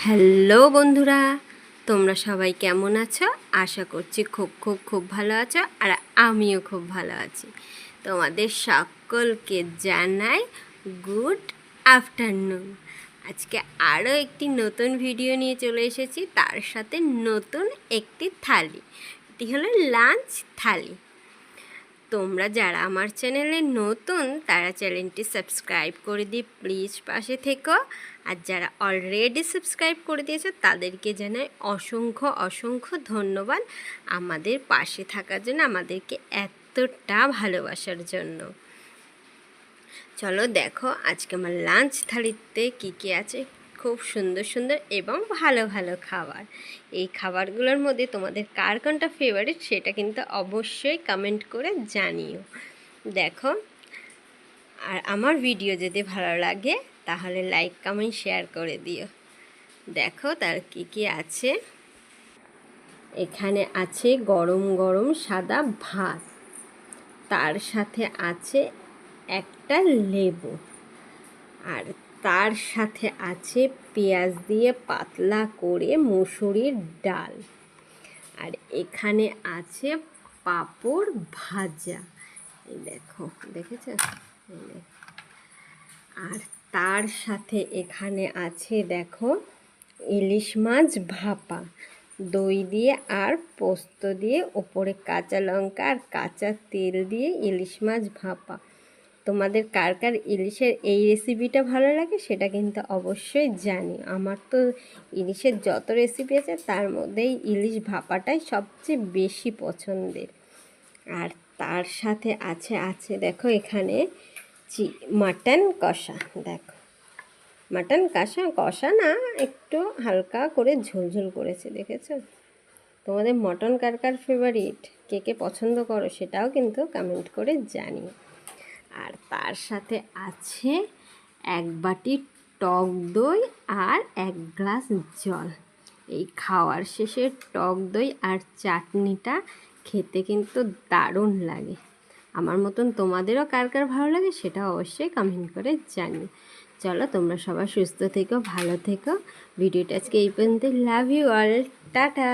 Hello বন্ধুরা, তোমরা সবাই কেমন আছো? আশা করছি খুব খুব খুব ভালো আছো, আর আমিও খুব ভালো আছি। তোমাদের সকলকে জানাই গুড আফটারনুন। আজকে আরও একটি নতুন ভিডিও নিয়ে চলে এসেছি, তার সাথে নতুন একটি থালি। এটি হলো লাঞ্চ থালি। তোমরা যারা আমার চ্যানেলে নতুন তারা চ্যানেলটি সাবস্ক্রাইব করে দিয়ে প্লিজ পাশে থেকো, আর যারা অলরেডি সাবস্ক্রাইব করে দিয়েছো তাদেরকে জানাই অসংখ্য অসংখ্য ধন্যবাদ আমাদের পাশে থাকার জন্য, আমাদেরকে এতটা ভালোবাসার জন্য। চলো দেখো আজকে আমার লাঞ্চ থালিতে কী কী আছে। খুব সুন্দর সুন্দর এবং ভালো ভালো খাবার। এই খাবারগুলোর মধ্যে তোমাদের কার কোনটা ফেভারিট সেটা কিন্তু অবশ্যই কমেন্ট করে জানিও। দেখো, আর আমার ভিডিও যদি ভালো লাগে তাহলে লাইক কমেন্ট শেয়ার করে দিও। দেখো তার কী কী আছে। এখানে আছে গরম গরম সাদা ভাত, তার সাথে আছে একটা লেবু, আর তার সাথে আছে পেঁয়াজ দিয়ে পাতলা করে মুসুরির ডাল, আর এখানে আছে পাঁপড় ভাজা। এই দেখো, দেখেছো? আর তার সাথে এখানে আছে দেখো ইলিশ মাছ ভাপা, দই দিয়ে আর পোস্ত দিয়ে, ওপরে কাঁচা লঙ্কা আর কাঁচা তেল দিয়ে ইলিশ মাছ ভাপা। তোমাদের কার কার ইলিশের এই রেসিপিটা ভালো লাগে সেটা কিন্তু অবশ্যই জানি। আমার তো ইলিশের যত রেসিপি আছে তার মধ্যেই ইলিশ ভাপাটাই সবচেয়ে বেশি পছন্দের। আর তার সাথে আছে দেখো এখানে মাটন কষা। দেখো মাটন কষা না, একটু হালকা করে ঝোলঝোল করেছে, দেখেছো? তোমাদের মটন কার কার ফেভারিট, কে কে পছন্দ করো সেটাও কিন্তু কমেন্ট করে জানিও। আর তার সাথে আছে এক বাটি টক দই আর এক গ্লাস জল। এই খাওয়ার শেষে টক দই আর চাটনিটা খেতে কিন্তু দারুণ লাগে। আমার মতন তোমাদেরও কার কার ভালো লাগে সেটা অবশ্যই কমেন্ট করে জানিও। চলো তোমরা সবাই সুস্থ থেকো, ভালো থেকো। ভিডিওটা আজকে এই পর্যন্ত। Love you all, tata.